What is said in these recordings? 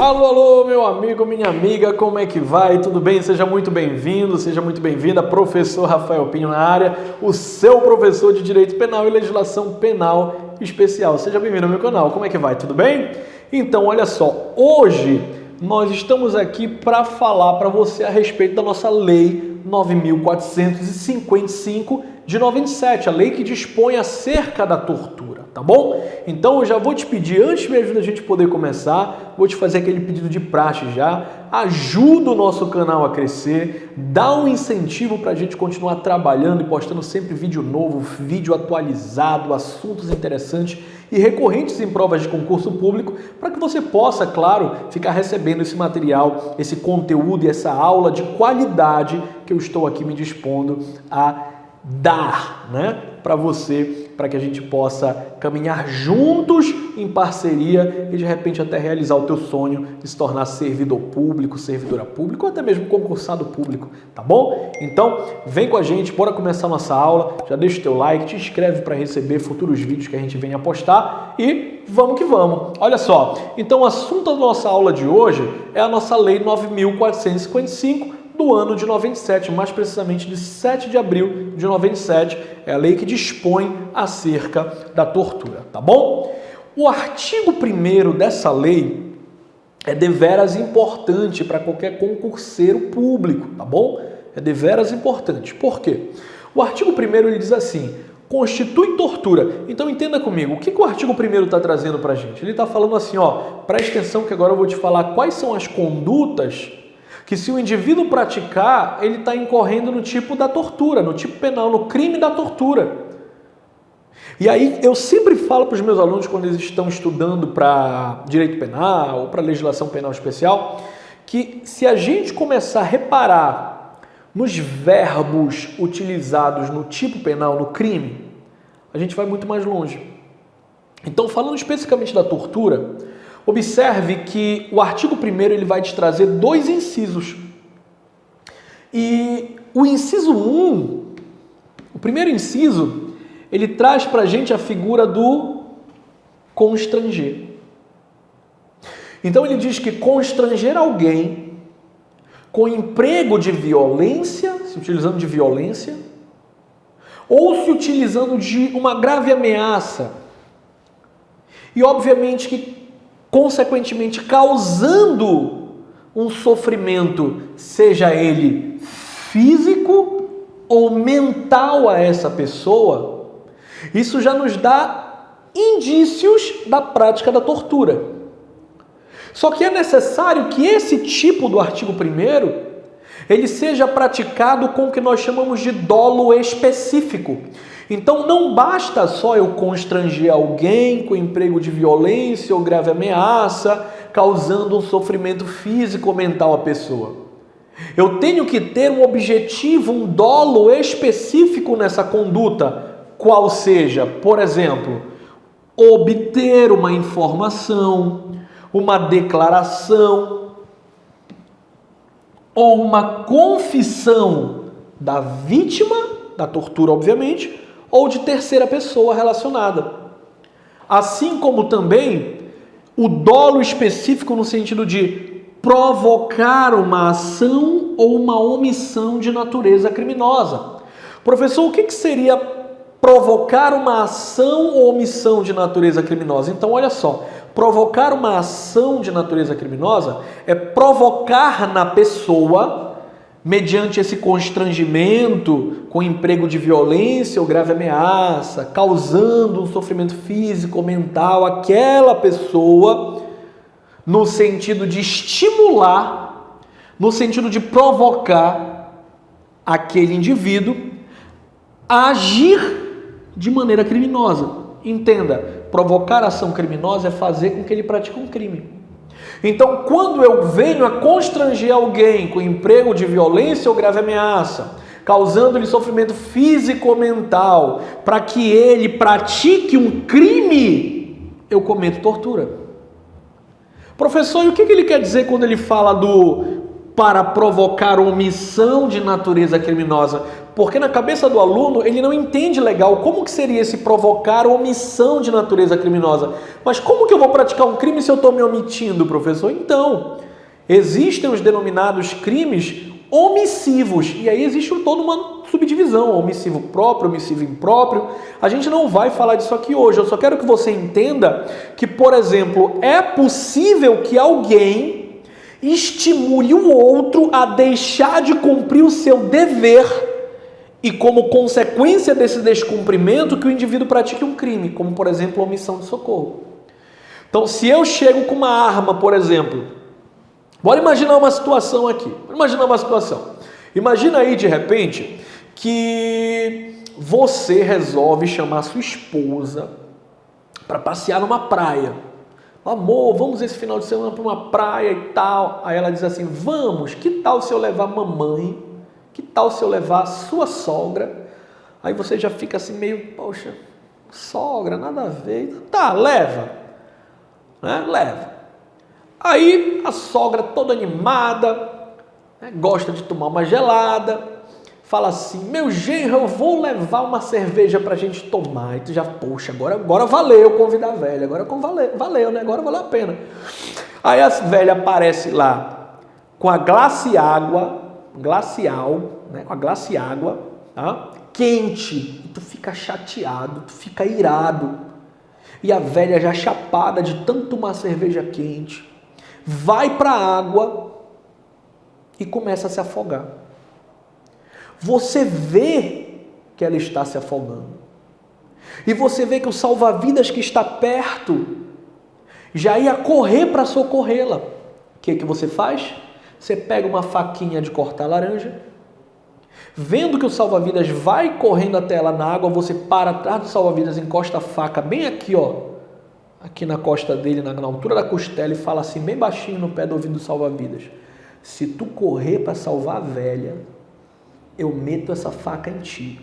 Alô, alô, meu amigo, minha amiga, como é que vai? Tudo bem? Seja muito bem-vindo, seja muito bem-vinda. Professor Rafael Pinho na área, o seu professor de Direito Penal e Legislação Penal Especial. Seja bem-vindo ao meu canal. Como é que vai? Tudo bem? Então, olha só, hoje nós estamos aqui para falar para você a respeito da nossa Lei 9.455 de 97, a lei que dispõe acerca da tortura, tá bom? Então eu já vou te pedir, antes mesmo da gente poder começar, vou te fazer aquele pedido de praxe já, ajuda o nosso canal a crescer, dá um incentivo para a gente continuar trabalhando e postando sempre vídeo novo, vídeo atualizado, assuntos interessantes e recorrentes em provas de concurso público, para que você possa, claro, ficar recebendo esse material, esse conteúdo e essa aula de qualidade que eu estou aqui me dispondo a dar, né, para você, para que a gente possa caminhar juntos em parceria e de repente até realizar o teu sonho de se tornar servidor público, servidora pública ou até mesmo concursado público, tá bom? Então, vem com a gente, bora começar a nossa aula, já deixa o teu like, te inscreve para receber futuros vídeos que a gente vem a postar e vamos que vamos. Olha só, então o assunto da nossa aula de hoje é a nossa Lei 9.455 do ano de 97, mais precisamente de 7 de abril de 97, é a lei que dispõe acerca da tortura, tá bom? O artigo 1º dessa lei é deveras importante para qualquer concurseiro público, tá bom? É deveras importante. Por quê? O artigo 1º ele diz assim: constitui tortura. Então entenda comigo, o que o artigo 1º está trazendo para a gente? Ele está falando assim, ó, presta atenção que agora eu vou te falar quais são as condutas que se o indivíduo praticar, ele está incorrendo no tipo da tortura, no tipo penal, no crime da tortura. E aí eu sempre falo para os meus alunos quando eles estão estudando para direito penal ou para legislação penal especial, que se a gente começar a reparar nos verbos utilizados no tipo penal, no crime, a gente vai muito mais longe. Então, falando especificamente da tortura, observe que o artigo 1º ele vai te trazer 2 incisos. E o inciso 1, o primeiro inciso, ele traz para a gente a figura do constranger. Então ele diz que constranger alguém com emprego de violência, se utilizando de violência, ou se utilizando de uma grave ameaça, e obviamente que consequentemente causando um sofrimento, seja ele físico ou mental a essa pessoa, isso já nos dá indícios da prática da tortura. Só que é necessário que esse tipo do artigo 1º, ele seja praticado com o que nós chamamos de dolo específico. Então não basta só eu constranger alguém com emprego de violência ou grave ameaça, causando um sofrimento físico ou mental à pessoa. Eu tenho que ter um objetivo, um dolo específico nessa conduta, qual seja, por exemplo, obter uma informação, uma declaração ou uma confissão da vítima da tortura, obviamente, ou de terceira pessoa relacionada. Assim como também o dolo específico no sentido de provocar uma ação ou uma omissão de natureza criminosa. Professor, o que seria provocar uma ação ou omissão de natureza criminosa? Então, olha só, provocar uma ação de natureza criminosa é provocar na pessoa, mediante esse constrangimento, com emprego de violência ou grave ameaça, causando um sofrimento físico ou mental àquela pessoa, no sentido de estimular, no sentido de provocar aquele indivíduo a agir de maneira criminosa. Entenda, provocar ação criminosa é fazer com que ele pratique um crime. Então, quando eu venho a constranger alguém com emprego de violência ou grave ameaça, causando-lhe sofrimento físico ou mental, para que ele pratique um crime, eu cometo tortura. Professor, e o que ele quer dizer quando ele fala do para provocar omissão de natureza criminosa? Porque na cabeça do aluno, ele não entende legal como que seria esse provocar omissão de natureza criminosa. Mas como que eu vou praticar um crime se eu estou me omitindo, professor? Então, existem os denominados crimes omissivos. E aí existe toda uma subdivisão, omissivo próprio, omissivo impróprio. A gente não vai falar disso aqui hoje. Eu só quero que você entenda que, por exemplo, é possível que alguém estimule o outro a deixar de cumprir o seu dever e, como consequência desse descumprimento, que o indivíduo pratique um crime, como, por exemplo, a omissão de socorro. Então, se eu chego com uma arma, por exemplo, bora imaginar uma situação aqui. Imagina aí, de repente, que você resolve chamar sua esposa para passear numa praia. Amor, vamos esse final de semana para uma praia e tal. Aí ela diz assim, vamos, que tal se eu levar mamãe? Que tal se eu levar sua sogra? Aí você já fica assim meio, poxa, sogra, nada a ver. Tá, leva. Né? Leva. Aí a sogra toda animada, né? Gosta de tomar uma gelada. Fala assim, meu genro, eu vou levar uma cerveja pra gente tomar. E tu já, poxa, agora valeu convidar a velha. Agora valeu, né? Agora valeu a pena. Aí a velha aparece lá com a glacial, né? Com a glaciágua, tá? Quente. E tu fica chateado, tu fica irado. E a velha já chapada de tanto tomar cerveja quente, vai pra água e começa a se afogar. Você vê que ela está se afogando. E você vê que o salva-vidas que está perto já ia correr para socorrê-la. O que você faz? Você pega uma faquinha de cortar laranja. Vendo que o salva-vidas vai correndo até ela na água, você para atrás do salva-vidas, encosta a faca bem aqui, ó, aqui na costa dele, na altura da costela, e fala assim, bem baixinho no pé do ouvido do salva-vidas. Se tu correr para salvar a velha, eu meto essa faca em ti.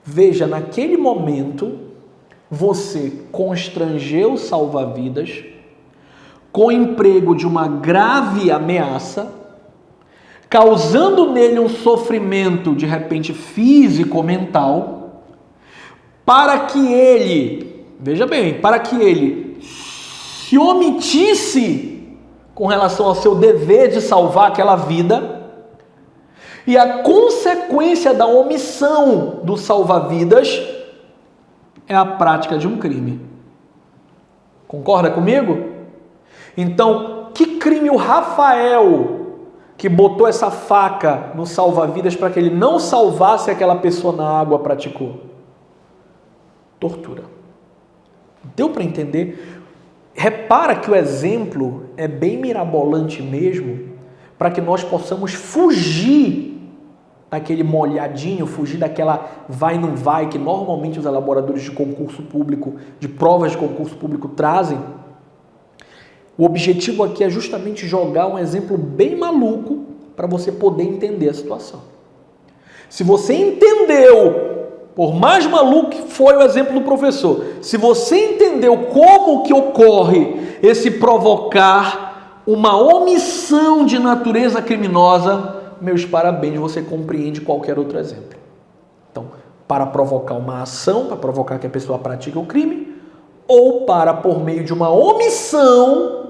Veja, naquele momento, você constrangeu o salva-vidas com o emprego de uma grave ameaça, causando nele um sofrimento, de repente, físico ou mental, para que ele, veja bem, para que ele se omitisse com relação ao seu dever de salvar aquela vida. E a consequência da omissão do salva-vidas é a prática de um crime. Concorda comigo? Então, que crime o Rafael, que botou essa faca no salva-vidas para que ele não salvasse aquela pessoa na água, praticou? Tortura. Deu para entender? Repara que o exemplo é bem mirabolante mesmo, para que nós possamos fugir daquele molhadinho, fugir daquela vai não vai que normalmente os elaboradores de concurso público, de provas de concurso público trazem. O objetivo aqui é justamente jogar um exemplo bem maluco para você poder entender a situação. Se você entendeu, por mais maluco que foi o exemplo do professor, se você entendeu como que ocorre esse provocar uma omissão de natureza criminosa, meus parabéns, você compreende qualquer outro exemplo. Então, para provocar uma ação, para provocar que a pessoa pratique o crime, ou para, por meio de uma omissão,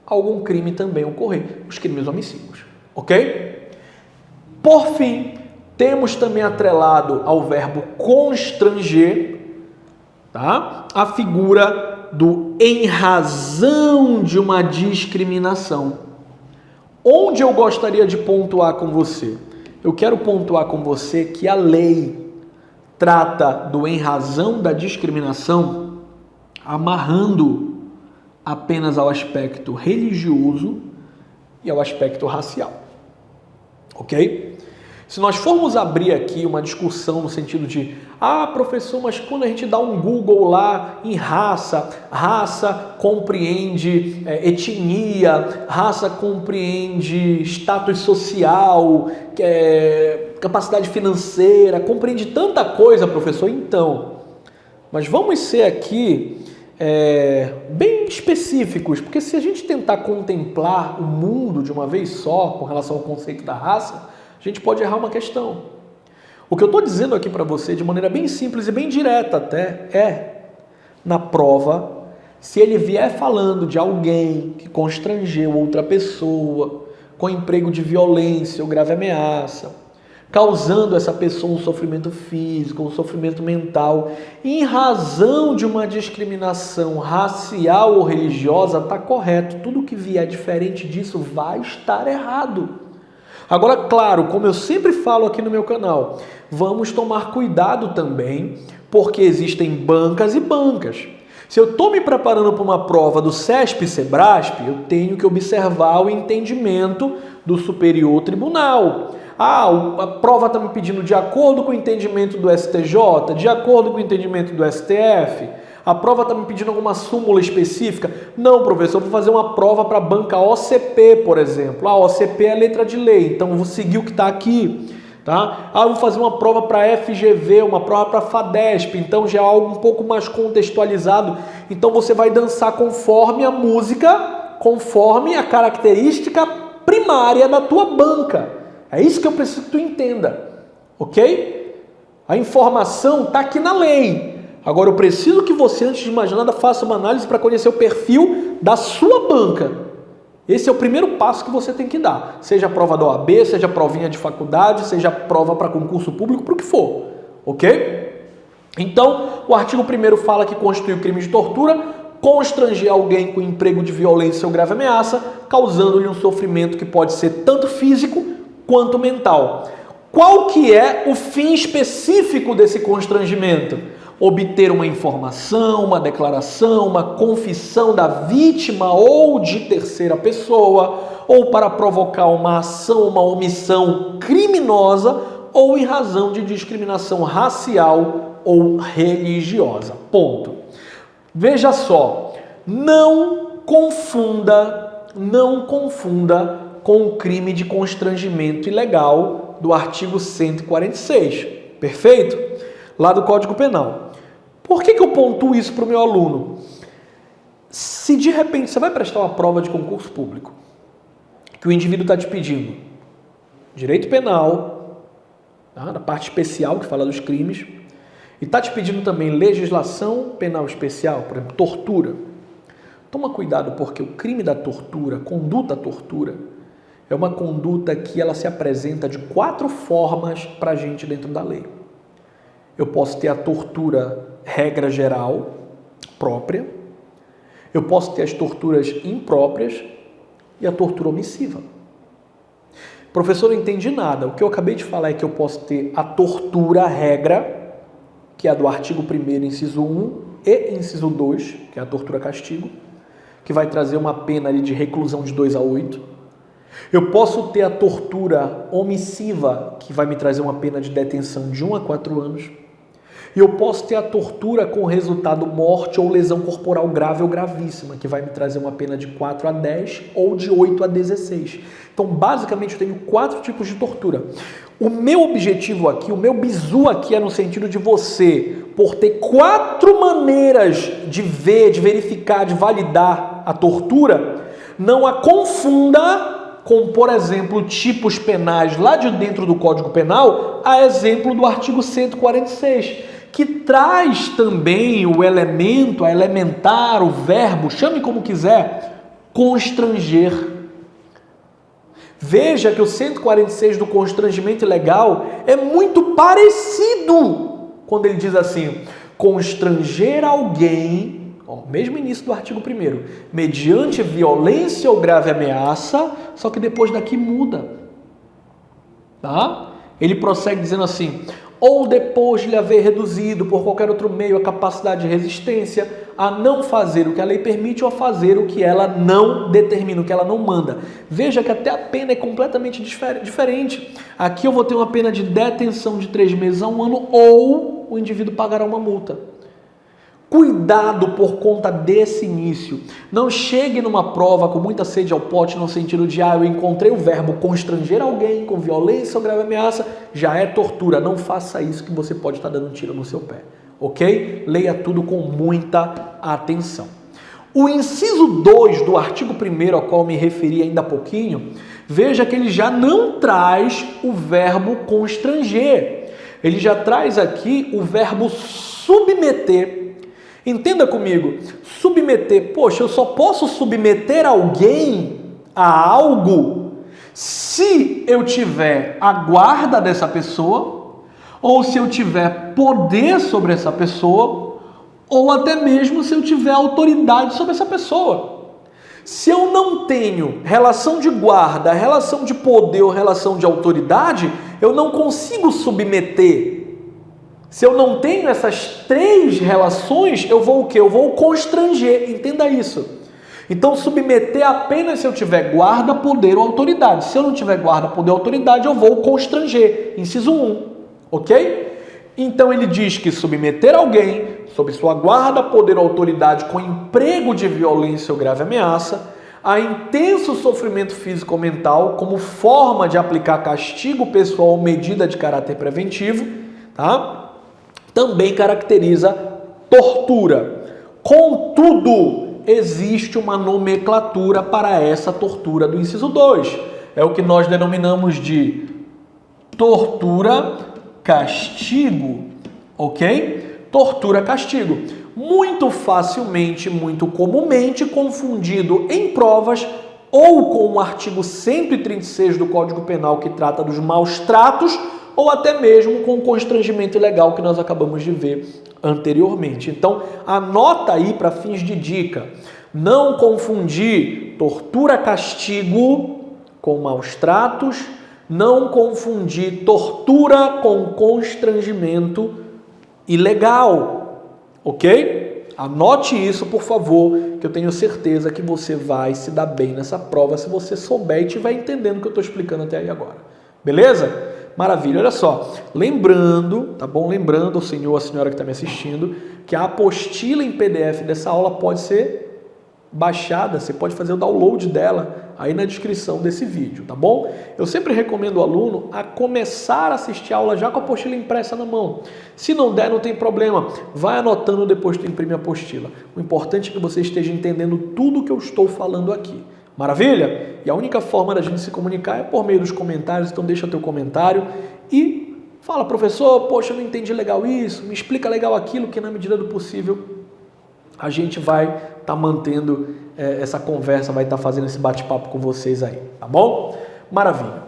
algum crime também ocorrer. Os crimes omissivos, ok? Por fim, temos também atrelado ao verbo constranger, tá? A figura do em razão de uma discriminação. Onde eu gostaria de pontuar com você? Eu quero pontuar com você que a lei trata do em razão da discriminação amarrando apenas ao aspecto religioso e ao aspecto racial. Ok? Se nós formos abrir aqui uma discussão no sentido de professor, mas quando a gente dá um Google lá em raça compreende etnia, raça compreende status social, capacidade financeira, compreende tanta coisa, professor. Então, mas vamos ser aqui bem específicos, porque se a gente tentar contemplar o mundo de uma vez só com relação ao conceito da raça, a gente pode errar uma questão. O que eu estou dizendo aqui para você, de maneira bem simples e bem direta até, na prova, se ele vier falando de alguém que constrangeu outra pessoa com emprego de violência ou grave ameaça, causando essa pessoa um sofrimento físico, um sofrimento mental, em razão de uma discriminação racial ou religiosa, está correto. Tudo que vier diferente disso vai estar errado. Agora, claro, como eu sempre falo aqui no meu canal, vamos tomar cuidado também, porque existem bancas e bancas. Se eu estou me preparando para uma prova do CESP e SEBRASP, eu tenho que observar o entendimento do Superior Tribunal. A prova está me pedindo de acordo com o entendimento do STJ, de acordo com o entendimento do STF. A prova está me pedindo alguma súmula específica? Não, professor, eu vou fazer uma prova para a banca OCP, por exemplo. A OCP é letra de lei, então eu vou seguir o que está aqui. Tá? Eu vou fazer uma prova para FGV, uma prova para FADESP, então já é algo um pouco mais contextualizado. Então você vai dançar conforme a música, conforme a característica primária da tua banca. É isso que eu preciso que tu entenda, ok? A informação está aqui na lei. Agora eu preciso que você, antes de mais nada, faça uma análise para conhecer o perfil da sua banca. Esse é o primeiro passo que você tem que dar. Seja a prova da OAB, seja a provinha de faculdade, seja a prova para concurso público, para o que for, ok? Então, o artigo 1º fala que constitui o crime de tortura, constranger alguém com emprego de violência ou grave ameaça, causando-lhe um sofrimento que pode ser tanto físico quanto mental. Qual que é o fim específico desse constrangimento? Obter uma informação, uma declaração, uma confissão da vítima ou de terceira pessoa, ou para provocar uma ação, uma omissão criminosa, ou em razão de discriminação racial ou religiosa. Ponto. Veja só, não confunda com o crime de constrangimento ilegal do artigo 146, perfeito? Lá do Código Penal. Por que eu pontuo isso para o meu aluno? Se de repente você vai prestar uma prova de concurso público, que o indivíduo está te pedindo direito penal, tá? Na parte especial que fala dos crimes, e está te pedindo também legislação penal especial, por exemplo, tortura. Toma cuidado, porque o crime da tortura, conduta à tortura, é uma conduta que ela se apresenta de 4 formas para a gente dentro da lei. Eu posso ter a tortura regra geral, própria. Eu posso ter as torturas impróprias e a tortura omissiva. Professor, não entendi nada. O que eu acabei de falar é que eu posso ter a tortura regra, que é a do artigo 1º, inciso 1 e inciso 2, que é a tortura castigo, que vai trazer uma pena ali de reclusão de 2 a 8. Eu posso ter a tortura omissiva, que vai me trazer uma pena de detenção de 1 a 4 anos. E eu posso ter a tortura com resultado morte ou lesão corporal grave ou gravíssima, que vai me trazer uma pena de 4 a 10 ou de 8 a 16. Então, basicamente, eu tenho 4 tipos de tortura. O meu objetivo aqui, o meu bizu aqui é no sentido de você, por ter 4 maneiras de ver, de verificar, de validar a tortura, não a confunda com, por exemplo, tipos penais lá de dentro do Código Penal, a exemplo do artigo 146, que traz também o elemento, a elementar, o verbo, chame como quiser, constranger. Veja que o 146 do constrangimento ilegal é muito parecido quando ele diz assim, constranger alguém, mesmo início do artigo 1º, mediante violência ou grave ameaça, só que depois daqui muda. Tá? Ele prossegue dizendo assim, ou depois de lhe haver reduzido por qualquer outro meio a capacidade de resistência, a não fazer o que a lei permite ou a fazer o que ela não determina, o que ela não manda. Veja que até a pena é completamente diferente. Aqui eu vou ter uma pena de detenção de 3 meses a 1 ano ou o indivíduo pagará uma multa. Cuidado por conta desse início. Não chegue numa prova com muita sede ao pote no sentido de, eu encontrei o verbo constranger alguém com violência ou grave ameaça, já é tortura. Não faça isso que você pode estar dando um tiro no seu pé. Ok? Leia tudo com muita atenção. O inciso 2 do artigo 1º, ao qual me referi ainda há pouquinho, Veja que ele já não traz o verbo constranger. Ele já traz aqui o verbo submeter. Entenda comigo, submeter, poxa, eu só posso submeter alguém a algo se eu tiver a guarda dessa pessoa, ou se eu tiver poder sobre essa pessoa, ou até mesmo se eu tiver autoridade sobre essa pessoa. Se eu não tenho relação de guarda, relação de poder ou relação de autoridade, eu não consigo submeter. Se eu não tenho essas três relações, eu vou o quê? Eu vou constranger, entenda isso. Então, submeter apenas se eu tiver guarda, poder ou autoridade. Se eu não tiver guarda, poder ou autoridade, eu vou constranger. Inciso 1, ok? Então, ele diz que submeter alguém sob sua guarda, poder ou autoridade com emprego de violência ou grave ameaça, a intenso sofrimento físico ou mental como forma de aplicar castigo pessoal ou medida de caráter preventivo, tá? Também caracteriza tortura. Contudo, existe uma nomenclatura para essa tortura do inciso 2. É o que nós denominamos de tortura-castigo, ok? Tortura-castigo. Muito facilmente, muito comumente confundido em provas ou com o artigo 136 do Código Penal que trata dos maus tratos ou até mesmo com o constrangimento ilegal que nós acabamos de ver anteriormente. Então, anota aí para fins de dica. Não confundir tortura-castigo com maus tratos, não confundir tortura com constrangimento ilegal, ok? Anote isso, por favor, que eu tenho certeza que você vai se dar bem nessa prova se você souber e estiver entendendo o que eu estou explicando até aí agora. Beleza? Maravilha, olha só, lembrando, tá bom? Lembrando, o senhor, a senhora que está me assistindo, que a apostila em PDF dessa aula pode ser baixada, você pode fazer o download dela aí na descrição desse vídeo, tá bom? Eu sempre recomendo o aluno a começar a assistir a aula já com a apostila impressa na mão. Se não der, não tem problema, vai anotando depois que tu imprime a apostila. O importante é que você esteja entendendo tudo que eu estou falando aqui. Maravilha? E a única forma da gente se comunicar é por meio dos comentários, então deixa teu comentário e fala, professor, poxa, eu não entendi legal isso, me explica legal aquilo, que na medida do possível a gente vai estar mantendo essa conversa, vai estar fazendo esse bate-papo com vocês aí, tá bom? Maravilha.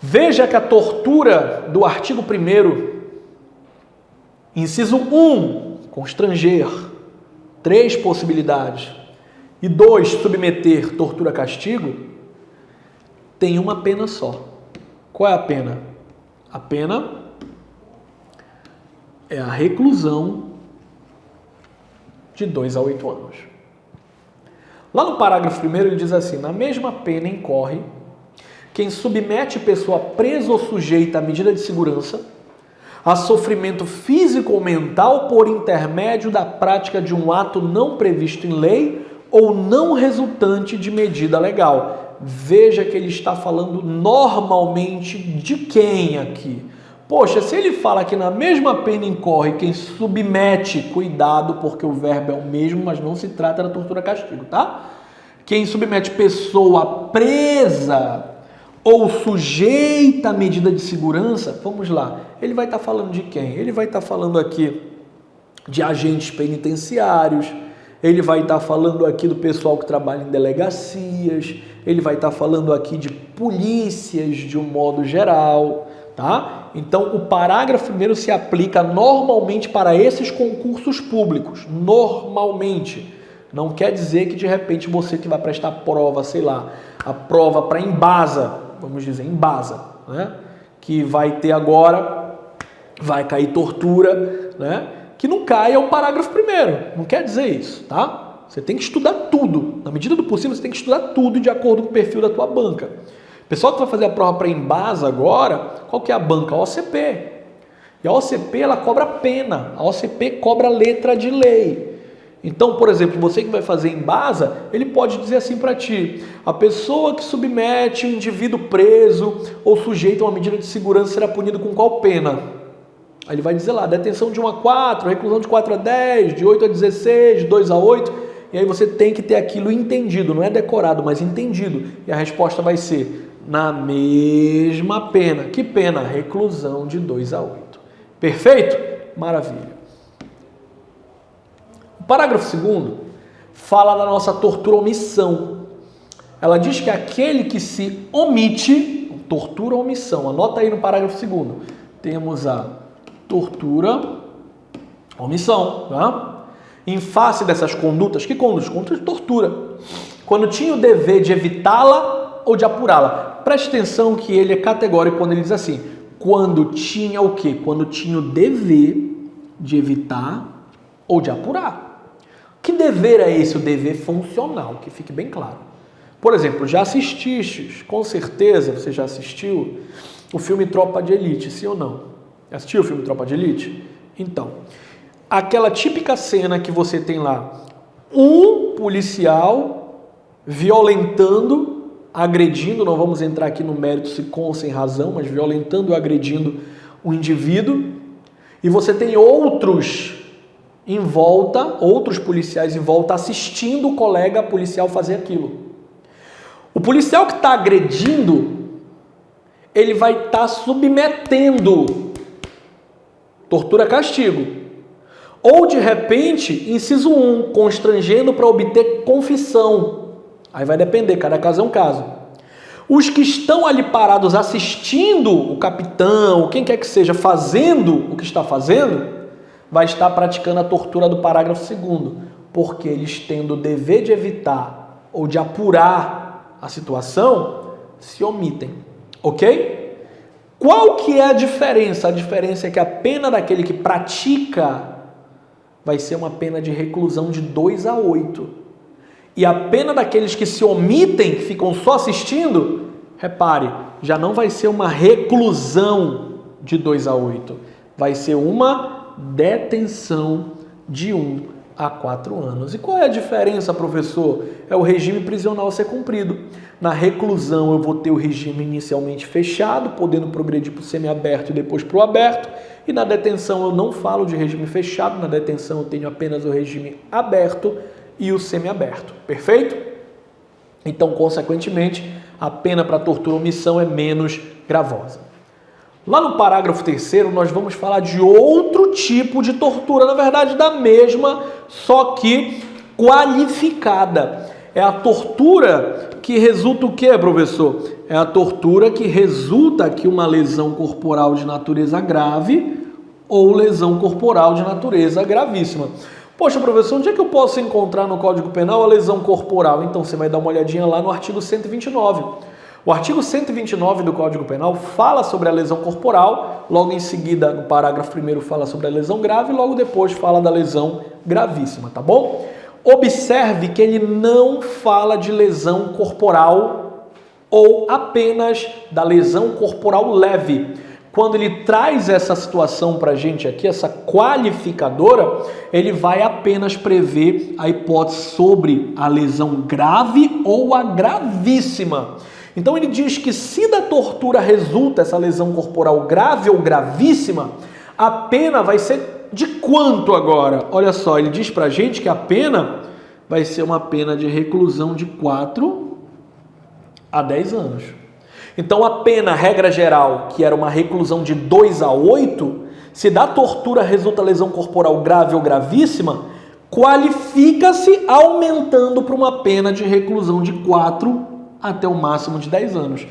Veja que a tortura do artigo 1º, inciso 1, constranger, 3 possibilidades, e 2, submeter, tortura, castigo, tem uma pena só. Qual é a pena? A pena é a reclusão de 2 a 8 anos. Lá no parágrafo 1º ele diz assim, na mesma pena incorre quem submete pessoa presa ou sujeita à medida de segurança a sofrimento físico ou mental por intermédio da prática de um ato não previsto em lei ou não resultante de medida legal. Veja que ele está falando normalmente de quem aqui? Poxa, se ele fala que na mesma pena incorre quem submete, cuidado, porque o verbo é o mesmo, mas não se trata da tortura-castigo, tá? Quem submete pessoa presa ou sujeita à medida de segurança, vamos lá, ele vai estar falando de quem? Ele vai estar falando aqui de agentes penitenciários, ele vai estar falando aqui do pessoal que trabalha em delegacias, ele vai estar falando aqui de polícias de um modo geral, tá? Então, o parágrafo 1º se aplica normalmente para esses concursos públicos, normalmente. Não quer dizer que de repente você que vai prestar prova, sei lá, a prova para Embasa, vamos dizer, Embasa, né? Que vai ter agora, vai cair tortura, né? Que não caia o parágrafo 1º, não quer dizer isso, tá? Você tem que estudar tudo, na medida do possível você tem que estudar tudo de acordo com o perfil da tua banca. O pessoal que vai fazer a prova para Embasa agora, qual que é a banca? A OCP. E a OCP ela cobra pena, a OCP cobra letra de lei. Então, por exemplo, você que vai fazer Embasa, ele pode dizer assim para ti, a pessoa que submete um indivíduo preso ou sujeito a uma medida de segurança será punido com qual pena? Aí ele vai dizer lá, detenção de 1 a 4, reclusão de 4 a 10, de 8 a 16, de 2 a 8, e aí você tem que ter aquilo entendido, não é decorado, mas entendido. E a resposta vai ser na mesma pena. Que pena? Reclusão de 2 a 8. Perfeito? Maravilha. O parágrafo 2º fala da nossa tortura omissão. Ela diz que aquele que se omite, tortura omissão, anota aí no parágrafo 2º, temos a tortura omissão, tá? Em face dessas condutas, que condutas? Condutas de tortura. Quando tinha o dever de evitá-la ou de apurá-la. Preste atenção que ele é categórico quando ele diz assim, quando tinha o quê? Quando tinha o dever de evitar ou de apurar. Que dever é esse? O dever funcional, que fique bem claro. Por exemplo, já assististe, com certeza você já assistiu o filme Tropa de Elite, sim ou não? Assistiu o filme Tropa de Elite? Então, aquela típica cena que você tem lá, um policial violentando, agredindo, não vamos entrar aqui no mérito se com ou sem razão, mas violentando e agredindo o indivíduo, e você tem outros em volta, outros policiais em volta assistindo o colega policial fazer aquilo. O policial que está agredindo, ele vai estar submetendo tortura-castigo. Ou, de repente, inciso 1, constrangendo para obter confissão. Aí vai depender, cada caso é um caso. Os que estão ali parados assistindo o capitão, ou quem quer que seja, fazendo o que está fazendo, vai estar praticando a tortura do parágrafo 2º, porque eles tendo o dever de evitar ou de apurar a situação, se omitem, ok? Qual que é a diferença? A diferença é que a pena daquele que pratica vai ser uma pena de reclusão de 2 a 8. E a pena daqueles que se omitem, que ficam só assistindo, repare, já não vai ser uma reclusão de 2 a 8. Vai ser uma detenção de 1 a 4 anos. E qual é a diferença, professor? É o regime prisional a ser cumprido. Na reclusão eu vou ter o regime inicialmente fechado, podendo progredir para o semiaberto e depois para o aberto. E na detenção eu não falo de regime fechado, na detenção eu tenho apenas o regime aberto e o semiaberto. Perfeito? Então, consequentemente, a pena para tortura ou omissão é menos gravosa. Lá no parágrafo 3º, nós vamos falar de outro tipo de tortura, na verdade da mesma, só que qualificada. É a tortura que resulta o quê, professor? É a tortura que resulta aqui uma lesão corporal de natureza grave ou lesão corporal de natureza gravíssima. Poxa, professor, onde é que eu posso encontrar no Código Penal a lesão corporal? Então, você vai dar uma olhadinha lá no artigo 129. O artigo 129 do Código Penal fala sobre a lesão corporal, logo em seguida, no parágrafo 1º, fala sobre a lesão grave, e logo depois fala da lesão gravíssima, tá bom? Observe que ele não fala de lesão corporal ou apenas da lesão corporal leve. Quando ele traz essa situação para a gente aqui, essa qualificadora, ele vai apenas prever a hipótese sobre a lesão grave ou a gravíssima. Então ele diz que se da tortura resulta essa lesão corporal grave ou gravíssima, a pena vai ser de quanto agora? Olha só, ele diz pra gente que a pena vai ser uma pena de reclusão de 4 a 10 anos. Então a pena, regra geral, que era uma reclusão de 2 a 8, se da tortura resulta lesão corporal grave ou gravíssima, qualifica-se aumentando para uma pena de reclusão de 4 até o máximo de 10 anos.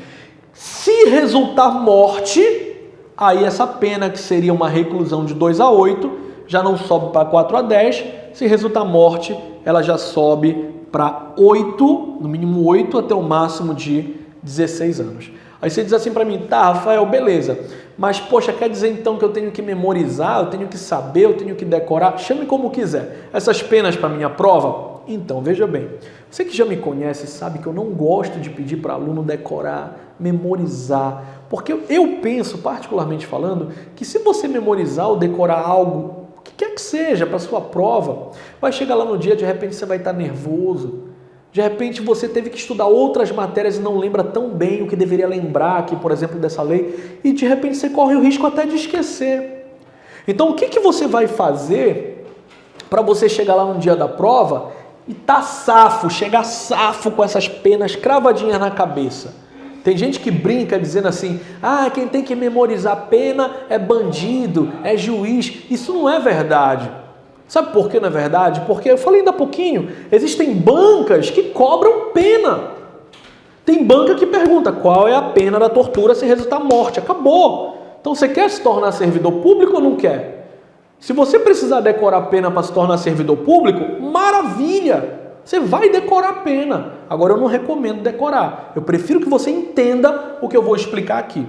Se resultar morte, aí essa pena, que seria uma reclusão de 2 a 8, já não sobe para 4 a 10. Se resultar morte, ela já sobe para 8, no mínimo 8, até o máximo de 16 anos. Aí você diz assim para mim, tá, Rafael, beleza, mas poxa, quer dizer então que eu tenho que memorizar, eu tenho que saber, eu tenho que decorar? Chame como quiser. Essas penas para minha prova? Então, veja bem, você que já me conhece sabe que eu não gosto de pedir para aluno decorar, memorizar, porque eu penso, particularmente falando, que se você memorizar ou decorar algo, o que quer que seja para sua prova, vai chegar lá no dia, de repente você vai estar nervoso, de repente você teve que estudar outras matérias e não lembra tão bem o que deveria lembrar aqui, por exemplo, dessa lei, e de repente você corre o risco até de esquecer. Então, o que você vai fazer para você chegar lá no dia da prova e tá safo, chegar safo com essas penas cravadinhas na cabeça? Tem gente que brinca dizendo assim, quem tem que memorizar pena é bandido, é juiz. Isso não é verdade. Sabe por que não é verdade? Porque eu falei ainda há pouquinho, existem bancas que cobram pena. Tem banca que pergunta qual é a pena da tortura se resultar morte. Acabou. Então você quer se tornar servidor público ou não quer? Se você precisar decorar a pena para se tornar servidor público, maravilha! Você vai decorar a pena. Agora eu não recomendo decorar. Eu prefiro que você entenda o que eu vou explicar aqui.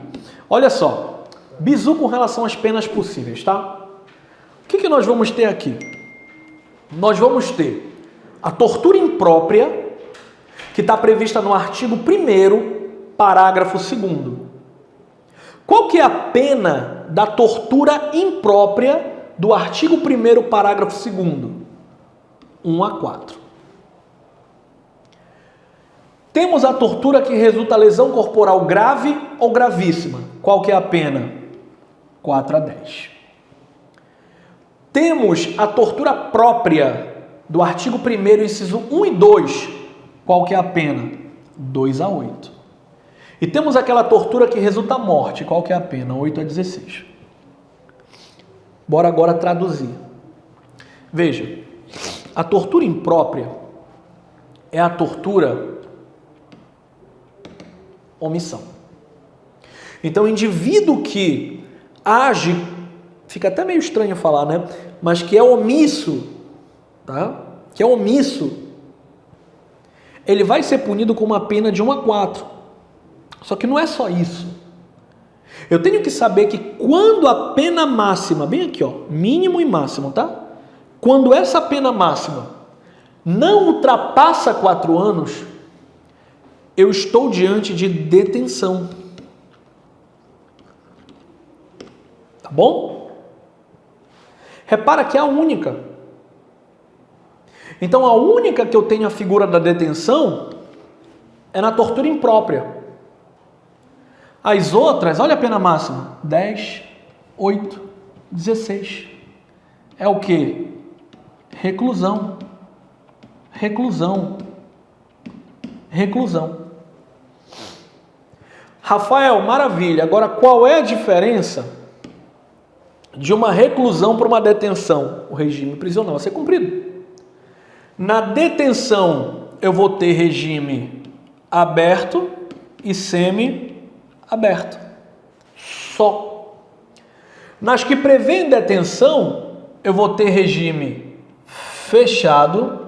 Olha só. Bizu com relação às penas possíveis, tá? O que nós vamos ter aqui? Nós vamos ter a tortura imprópria, que está prevista no artigo 1º, parágrafo 2º. Qual que é a pena da tortura imprópria do artigo 1º, parágrafo 2º? 1 a 4. Temos a tortura que resulta lesão corporal grave ou gravíssima. Qual que é a pena? 4 a 10. Temos a tortura própria do artigo 1º, inciso 1 e 2. Qual que é a pena? 2 a 8. E temos aquela tortura que resulta morte. Qual que é a pena? 8 a 16. Bora agora traduzir. Veja, a tortura imprópria é a tortura omissão. Então, o indivíduo que age, fica até meio estranho falar, né? Mas que é omisso, tá? Que é omisso, ele vai ser punido com uma pena de 1 a 4. Só que não é só isso. Eu tenho que saber que quando a pena máxima, bem aqui, ó, mínimo e máximo, tá? Quando essa pena máxima não ultrapassa 4 anos, eu estou diante de detenção. Tá bom? Repara que é a única. Então, a única que eu tenho a figura da detenção é na tortura imprópria. As outras, olha a pena máxima: 10, 8, 16. É o quê? Reclusão. Reclusão. Reclusão. Rafael, maravilha. Agora, qual é a diferença de uma reclusão para uma detenção? O regime prisional a ser cumprido. Na detenção, eu vou ter regime aberto e semi-aberto. Só. Nas que prevêem detenção, eu vou ter regime fechado,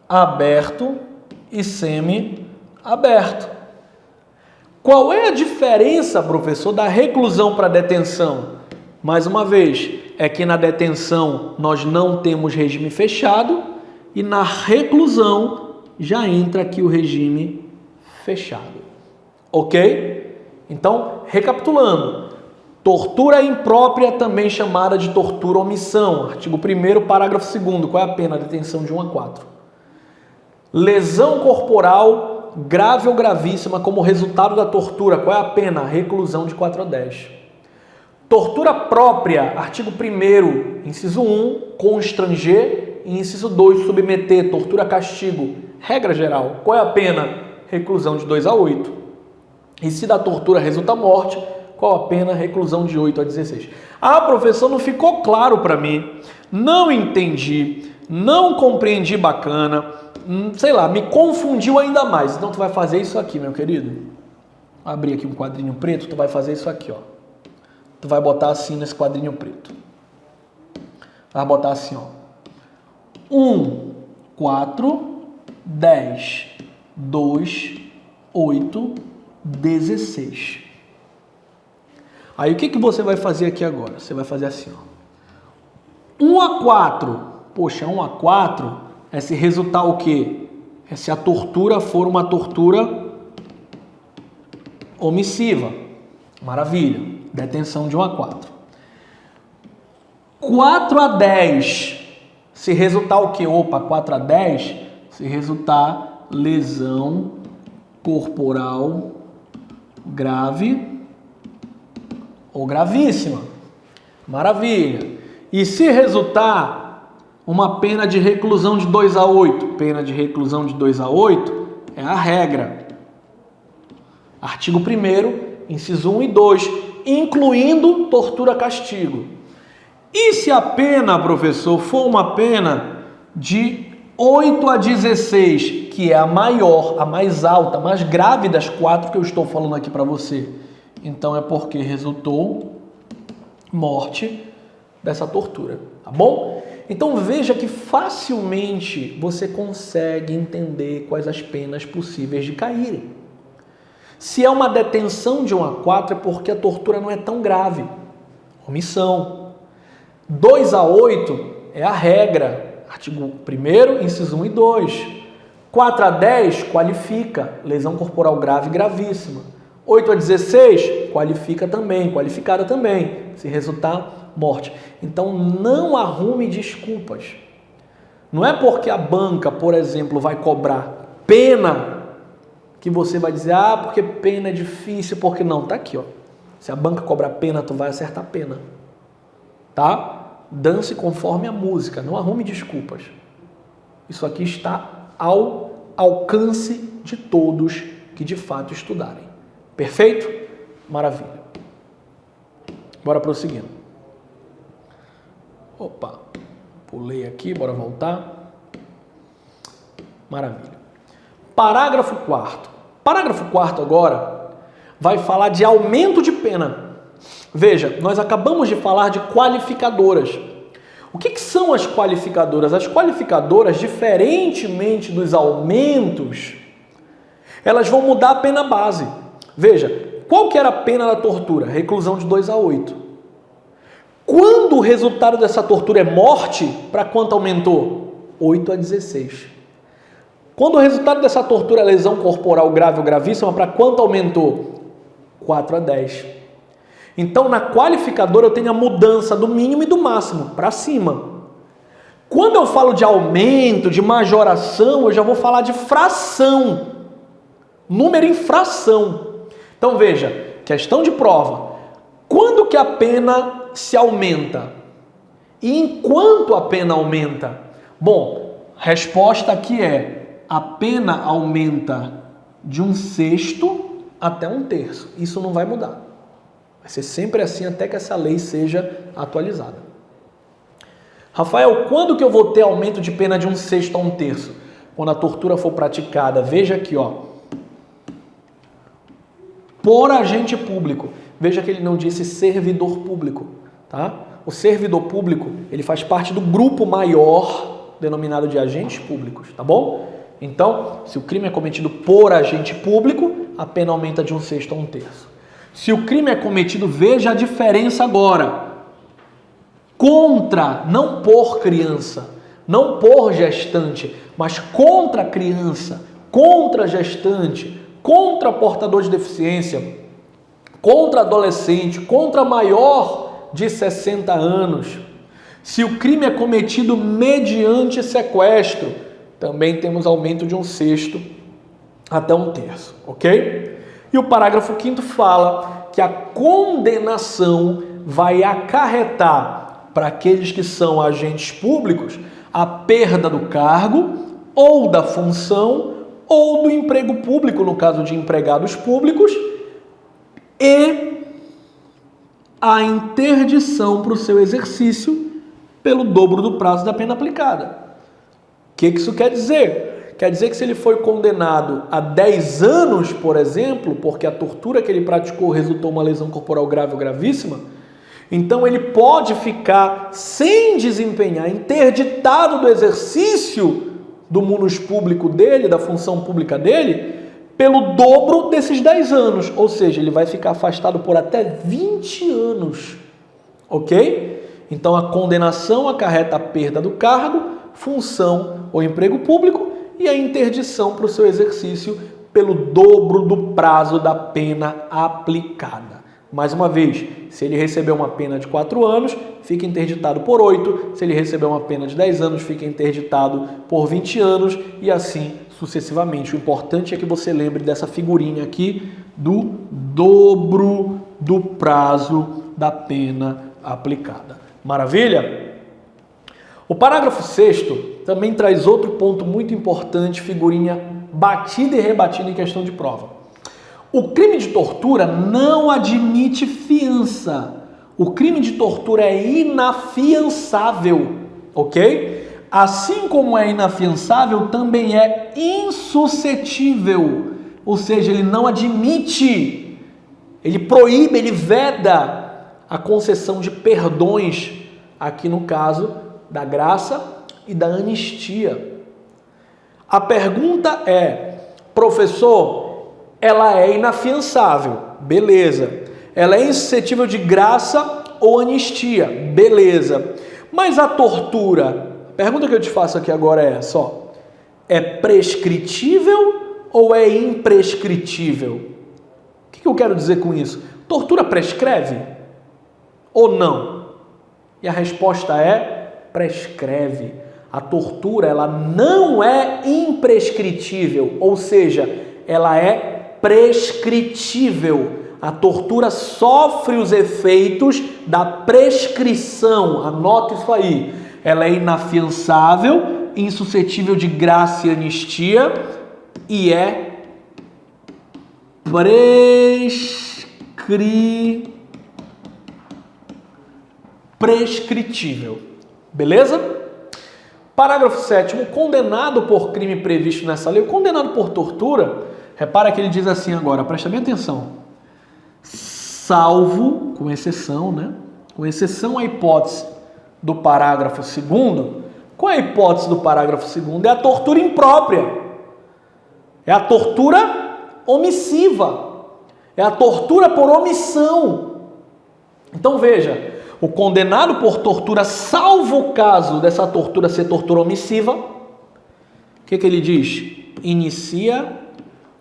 aberto e semi-aberto. Qual é a diferença, professor, da reclusão para a detenção? Mais uma vez, é que na detenção nós não temos regime fechado e na reclusão já entra aqui o regime fechado. Ok? Então, recapitulando. Tortura imprópria, também chamada de tortura omissão. Artigo 1º, parágrafo 2º. Qual é a pena? Detenção de 1 a 4. Lesão corporal grave ou gravíssima como resultado da tortura. Qual é a pena? Reclusão de 4 a 10. Tortura própria, artigo 1º, inciso 1, constranger, e inciso 2, submeter, tortura castigo, regra geral. Qual é a pena? Reclusão de 2 a 8. E se da tortura resulta morte, qual a pena? Reclusão de 8 a 16. Ah, professor, não ficou claro para mim, não entendi, não compreendi bacana, sei lá, me confundiu ainda mais. Então tu vai fazer isso aqui, meu querido. Vou abrir aqui um quadrinho preto, tu vai fazer isso aqui, ó. Tu vai botar assim nesse quadrinho preto. Vai botar assim, ó. 1, 4, 10, 2, 8, 16. Aí o que você vai fazer aqui agora? Você vai fazer assim, ó. 1 a 4. Poxa, 1 a 4 é se resultar o quê? É se a tortura for uma tortura omissiva. Maravilha. Detenção de 1 a 4. 4 a 10. Se resultar o quê? Opa, 4 a 10. Se resultar lesão corporal grave ou gravíssima. Maravilha. E se resultar uma pena de reclusão de 2 a 8? Pena de reclusão de 2 a 8 é a regra. Artigo 1º, inciso 1 e 2, incluindo tortura-castigo. E se a pena, professor, for uma pena de 8 a 16, que é a maior, a mais alta, a mais grave das 4 que eu estou falando aqui para você, então é porque resultou morte dessa tortura, tá bom? Então veja que facilmente você consegue entender quais as penas possíveis de caírem. Se é uma detenção de 1 a 4 é porque a tortura não é tão grave. Omissão. 2 a 8 é a regra. Artigo 1º, inciso 1 e 2. 4 a 10 qualifica lesão corporal grave e gravíssima. 8 a 16 qualifica também, qualificada também, se resultar morte. Então não arrume desculpas. Não é porque a banca, por exemplo, vai cobrar pena que você vai dizer, porque pena é difícil, porque não. Tá aqui, ó. Se a banca cobrar pena, tu vai acertar pena. Tá? Dance conforme a música, não arrume desculpas. Isso aqui está ao alcance de todos que de fato estudarem. Perfeito? Maravilha. Bora prosseguindo. Opa, pulei aqui, bora voltar. Maravilha. Parágrafo 4º. Parágrafo 4º agora vai falar de aumento de pena. Veja, nós acabamos de falar de qualificadoras. O que são as qualificadoras? As qualificadoras, diferentemente dos aumentos, elas vão mudar a pena base. Veja, qual que era a pena da tortura? Reclusão de 2 a 8. Quando o resultado dessa tortura é morte, para quanto aumentou? 8 a 16. Quando o resultado dessa tortura é lesão corporal grave ou gravíssima, para quanto aumentou? 4 a 10. Então, na qualificadora eu tenho a mudança do mínimo e do máximo, para cima. Quando eu falo de aumento, de majoração, eu já vou falar de fração. Número em fração. Então, veja, questão de prova. Quando que a pena se aumenta? E enquanto a pena aumenta? Bom, resposta aqui é: a pena aumenta de 1/6 até 1/3. Isso não vai mudar. Vai ser sempre assim até que essa lei seja atualizada. Rafael, quando que eu vou ter aumento de pena de 1/6 a 1/3? Quando a tortura for praticada, veja aqui, ó, por agente público. Veja que ele não disse servidor público, tá? O servidor público, ele faz parte do grupo maior denominado de agentes públicos, tá bom? Então, se o crime é cometido por agente público, a pena aumenta de 1/6 a 1/3. Se o crime é cometido, veja a diferença agora, contra, não por criança, não por gestante, mas contra criança, contra gestante, contra portador de deficiência, contra adolescente, contra maior de 60 anos. Se o crime é cometido mediante sequestro, também temos aumento de 1/6 até 1/3, ok? E o parágrafo 5º fala que a condenação vai acarretar para aqueles que são agentes públicos a perda do cargo ou da função ou do emprego público, no caso de empregados públicos, e a interdição para o seu exercício pelo dobro do prazo da pena aplicada. O que isso quer dizer? Quer dizer que se ele foi condenado a 10 anos, por exemplo, porque a tortura que ele praticou resultou uma lesão corporal grave ou gravíssima, então ele pode ficar sem desempenhar, interditado do exercício do munus público dele, da função pública dele, pelo dobro desses 10 anos. Ou seja, ele vai ficar afastado por até 20 anos. Ok? Então a condenação acarreta a perda do cargo, função ou emprego público e a interdição para o seu exercício pelo dobro do prazo da pena aplicada. Mais uma vez, se ele recebeu uma pena de 4 anos, fica interditado por 8. Se ele recebeu uma pena de 10 anos, fica interditado por 20 anos e assim sucessivamente. O importante é que você lembre dessa figurinha aqui do dobro do prazo da pena aplicada. Maravilha? O parágrafo 6º também traz outro ponto muito importante, figurinha batida e rebatida em questão de prova. O crime de tortura não admite fiança. O crime de tortura é inafiançável, ok? Assim como é inafiançável, também é insuscetível. Ou seja, ele não admite, ele proíbe, ele veda a concessão de perdões, aqui no caso da graça e da anistia. A pergunta é, professor, ela é inafiançável, beleza. Ela é insuscetível de graça ou anistia, beleza. Mas a tortura, a pergunta que eu te faço aqui agora é essa, ó. É prescritível ou é imprescritível? O que eu quero dizer com isso? Tortura prescreve ou não? E a resposta é prescreve. A tortura, ela não é imprescritível, ou seja, ela é prescritível. A tortura sofre os efeitos da prescrição. Anota isso aí. Ela é inafiançável, insuscetível de graça e anistia e é prescritível. Beleza? Parágrafo 7º. Condenado por crime previsto nessa lei, o condenado por tortura, repara que ele diz assim agora, presta bem atenção. Salvo, com exceção, né? Com exceção à hipótese do parágrafo 2º. Qual é a hipótese do parágrafo 2º? É a tortura imprópria. É a tortura omissiva. É a tortura por omissão. Então veja, o condenado por tortura, salvo o caso dessa tortura ser tortura omissiva, o que ele diz? Inicia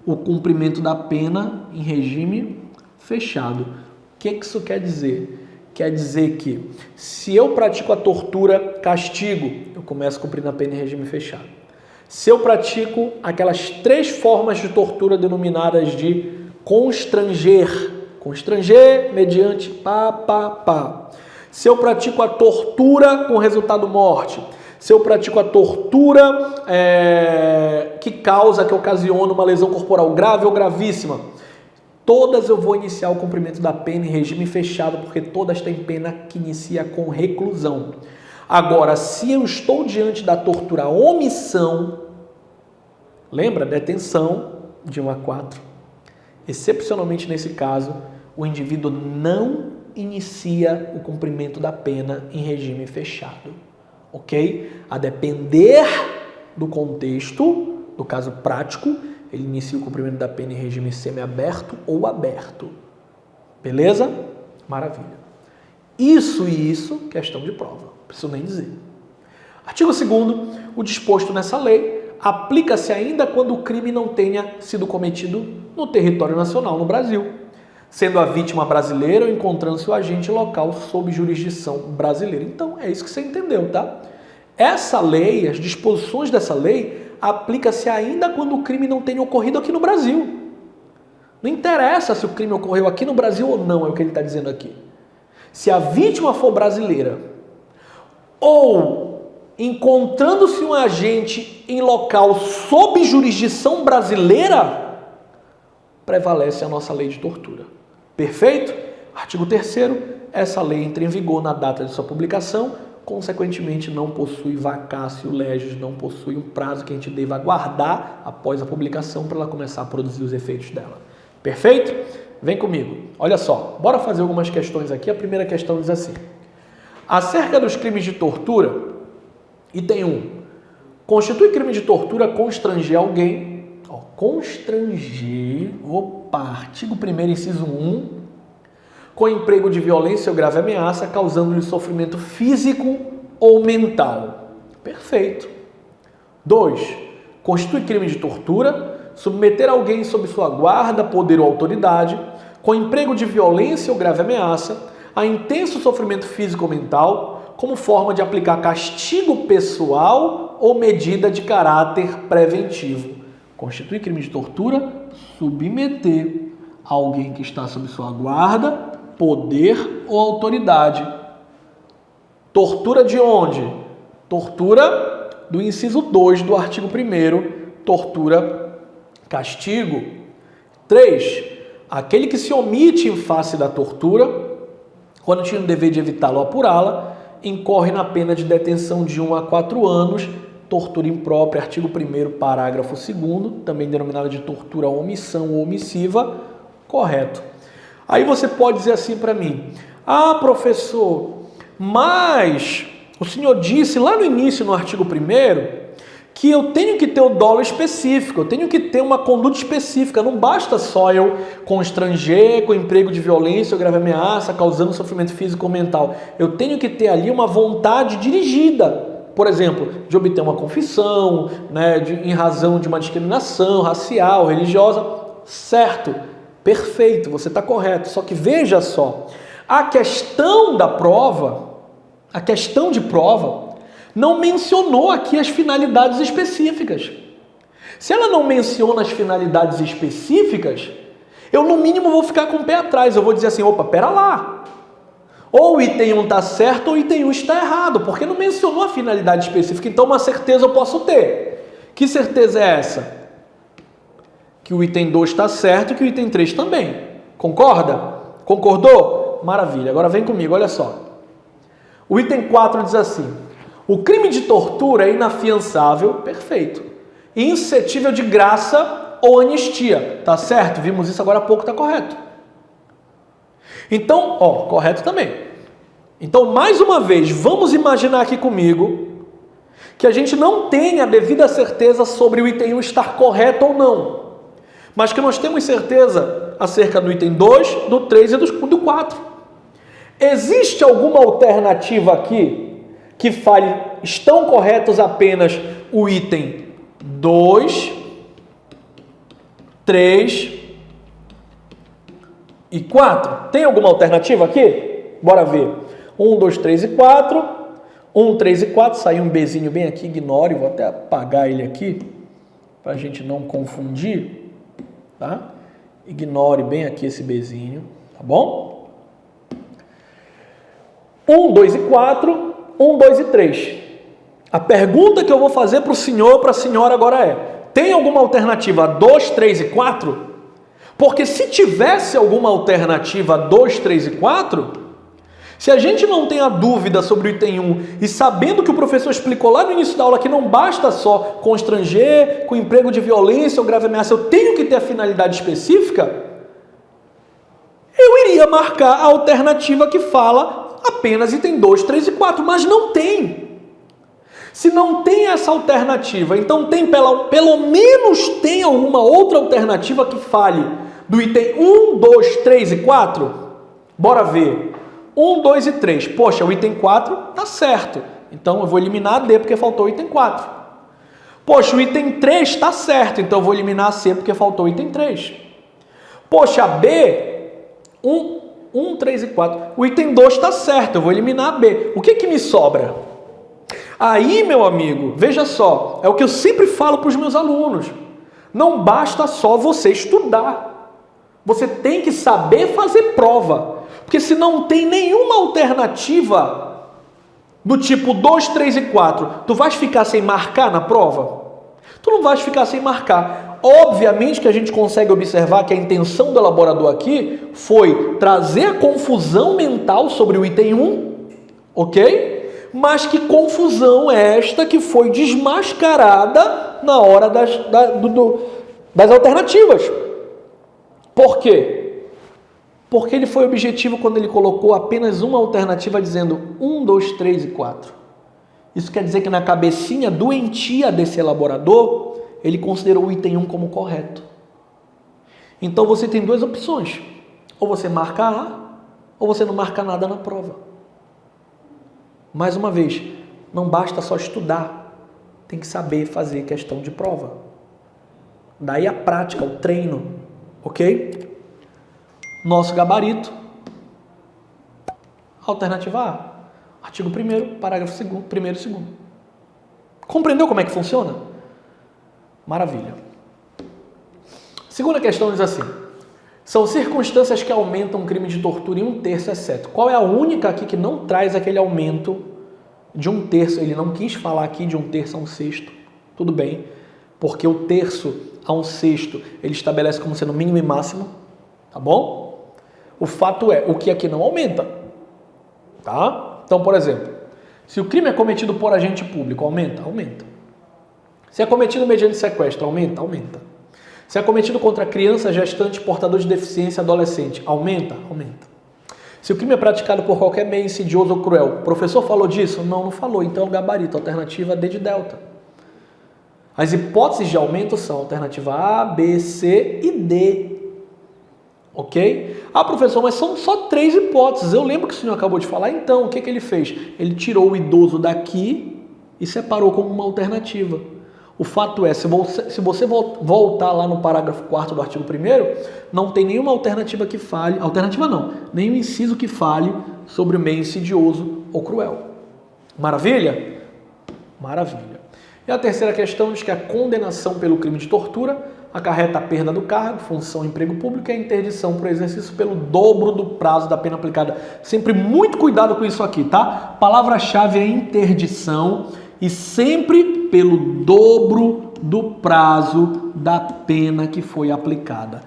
o cumprimento da pena em regime fechado. O que isso quer dizer? Quer dizer que se eu pratico a tortura castigo, eu começo cumprindo a pena em regime fechado. Se eu pratico aquelas 3 formas de tortura denominadas de constranger mediante pá. Se eu pratico a tortura com resultado morte, se eu pratico a tortura que ocasiona uma lesão corporal grave ou gravíssima, todas eu vou iniciar o cumprimento da pena em regime fechado, porque todas têm pena que inicia com reclusão. Agora, se eu estou diante da tortura omissão, lembra? Detenção de 1 a 4. Excepcionalmente nesse caso, o indivíduo não inicia o cumprimento da pena em regime fechado, ok? A depender do contexto, do caso prático, ele inicia o cumprimento da pena em regime semiaberto ou aberto. Beleza? Maravilha. Isso, questão de prova. Não preciso nem dizer. Artigo 2º. O disposto nessa lei aplica-se ainda quando o crime não tenha sido cometido no território nacional, no Brasil, sendo a vítima brasileira ou encontrando-se o agente local sob jurisdição brasileira. Então, é isso que você entendeu, tá? Essa lei, as disposições dessa lei, aplica-se ainda quando o crime não tenha ocorrido aqui no Brasil. Não interessa se o crime ocorreu aqui no Brasil ou não, é o que ele está dizendo aqui. Se a vítima for brasileira ou encontrando-se um agente em local sob jurisdição brasileira, prevalece a nossa lei de tortura. Perfeito? Artigo 3º. Essa lei entra em vigor na data de sua publicação, consequentemente não possui vacácio legis, não possui um prazo que a gente deva aguardar após a publicação para ela começar a produzir os efeitos dela. Perfeito? Vem comigo. Olha só, bora fazer algumas questões aqui. A primeira questão diz assim: acerca dos crimes de tortura, item 1. Constitui crime de tortura constranger alguém. Constranger, artigo 1º, inciso 1, com emprego de violência ou grave ameaça, causando-lhe sofrimento físico ou mental. Perfeito. 2. Constitui crime de tortura, submeter alguém sob sua guarda, poder ou autoridade, com emprego de violência ou grave ameaça, a intenso sofrimento físico ou mental, como forma de aplicar castigo pessoal ou medida de caráter preventivo. Constitui crime de tortura, submeter alguém que está sob sua guarda, poder ou autoridade. Tortura de onde? Tortura do inciso 2 do artigo 1º, tortura, castigo. 3. aquele que se omite em face da tortura, quando tinha o dever de evitá-la ou apurá-la, incorre na pena de detenção de 1 a 4 anos, tortura imprópria, artigo 1º, parágrafo 2º, também denominada de tortura omissão ou omissiva, correto. Aí você pode dizer assim para mim, professor, mas o senhor disse lá no início, no artigo 1º, que eu tenho que ter o dolo específico, eu tenho que ter uma conduta específica, não basta só eu constranger com emprego de violência ou grave ameaça, causando sofrimento físico ou mental. Eu tenho que ter ali uma vontade dirigida, por exemplo, de obter uma confissão, né, em razão de uma discriminação racial, religiosa, certo, perfeito, você está correto, só que veja só, a questão da prova, a questão de prova, não mencionou aqui as finalidades específicas. Se ela não menciona as finalidades específicas, eu no mínimo vou ficar com o pé atrás. Eu vou dizer assim, opa, pera lá. Ou o item 1 está certo ou o item 1 está errado, porque não mencionou a finalidade específica. Então uma certeza eu posso ter. Que certeza é essa? Que o item 2 está certo e que o item 3 também. Concorda? Concordou? Maravilha. Agora vem comigo, olha só. O item 4 diz assim, o crime de tortura é inafiançável, perfeito, e insuscetível de graça ou anistia, tá certo? Vimos isso agora há pouco, tá correto. Então, correto também. Então, mais uma vez, vamos imaginar aqui comigo que a gente não tenha a devida certeza sobre o item 1 estar correto ou não, mas que nós temos certeza acerca do item 2, do 3 e do 4. Existe alguma alternativa aqui que fale, estão corretos apenas o item 2, 3 e 4? Tem alguma alternativa aqui? Bora ver. 1, 2, 3 e 4. 1, 3 e 4. Saiu um Bzinho bem aqui, ignore. Vou até apagar ele aqui, para a gente não confundir. Tá? Ignore bem aqui esse Bzinho, tá bom? 1, 2 e 4. 1, 2 e 3. A pergunta que eu vou fazer para o senhor ou para a senhora agora é, tem alguma alternativa 2, 3 e 4? Porque se tivesse alguma alternativa 2, 3 e 4, se a gente não tem a dúvida sobre o item 1 e sabendo que o professor explicou lá no início da aula que não basta só constranger, com emprego de violência ou grave ameaça, eu tenho que ter a finalidade específica, eu iria marcar a alternativa que fala apenas item 2, 3 e 4, mas não tem. Se não tem essa alternativa, então tem pelo menos tem alguma outra alternativa que fale do item 1, 2, 3 e 4? Bora ver. 1, 2 e 3. Poxa, o item 4 tá certo. Então eu vou eliminar a D porque faltou o item 4. Poxa, o item 3 está certo. Então eu vou eliminar a C porque faltou o item 3. Poxa, a B, 1, 3 e 4. O item 2 está certo, eu vou eliminar a B. O que me sobra? Aí, meu amigo, veja só, é o que eu sempre falo para os meus alunos. Não basta só você estudar. Você tem que saber fazer prova. Porque se não tem nenhuma alternativa do tipo 2, 3 e 4, tu vais ficar sem marcar na prova? Tu não vais ficar sem marcar. Obviamente que a gente consegue observar que a intenção do elaborador aqui foi trazer a confusão mental sobre o item 1, ok? Mas que confusão é esta que foi desmascarada na hora das alternativas. Por quê? Porque ele foi objetivo quando ele colocou apenas uma alternativa dizendo 1, 2, 3 e 4. Isso quer dizer que na cabecinha doentia desse elaborador, ele considerou o item 1 como correto. Então você tem duas opções. Ou você marca A, ou você não marca nada na prova. Mais uma vez, não basta só estudar. Tem que saber fazer questão de prova. Daí a prática, o treino. Ok? Nosso gabarito. Alternativa A. Artigo 1º, parágrafo 2º, 1º e 2º. Compreendeu como é que funciona? Maravilha. Segunda questão diz assim. São circunstâncias que aumentam o crime de tortura em 1/3, exceto. Qual é a única aqui que não traz aquele aumento de 1/3? Ele não quis falar aqui de 1/3 a 1/6. Tudo bem. Porque o terço a 1/6 ele estabelece como sendo mínimo e máximo. tá bom? O fato é, o que aqui não aumenta, tá? Então, por exemplo, se o crime é cometido por agente público, aumenta? Aumenta. Se é cometido mediante sequestro, aumenta? Aumenta. Se é cometido contra criança, gestante, portador de deficiência, adolescente, aumenta? Aumenta. Se o crime é praticado por qualquer meio insidioso ou cruel, o professor falou disso? Não, não falou. Então é o gabarito, alternativa D de delta. As hipóteses de aumento são alternativa A, B, C e D. Ok? Ah, professor, mas são só 3 hipóteses. Eu lembro que o senhor acabou de falar. Então, o que ele fez? Ele tirou o idoso daqui e separou como uma alternativa. O fato é, se você voltar lá no parágrafo 4º do artigo 1º, não tem nenhuma alternativa que fale, alternativa não, nenhum inciso que fale sobre o meio insidioso ou cruel. Maravilha? Maravilha. E a terceira questão diz que a condenação pelo crime de tortura acarreta a perda do cargo, função, emprego público e a interdição por exercício pelo dobro do prazo da pena aplicada. Sempre muito cuidado com isso aqui, tá? Palavra-chave é interdição e sempre pelo dobro do prazo da pena que foi aplicada.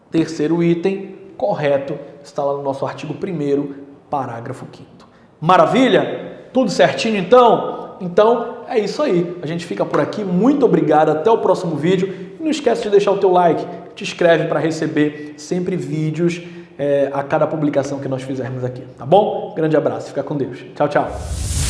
Terceiro item, correto, está lá no nosso artigo 1º, parágrafo 5º. Maravilha? Tudo certinho então? Então é isso aí. A gente fica por aqui. Muito obrigado. Até o próximo vídeo. E não esquece de deixar o teu like. Te inscreve para receber sempre vídeos a cada publicação que nós fizermos aqui. Tá bom? Grande abraço. Fica com Deus. Tchau, tchau.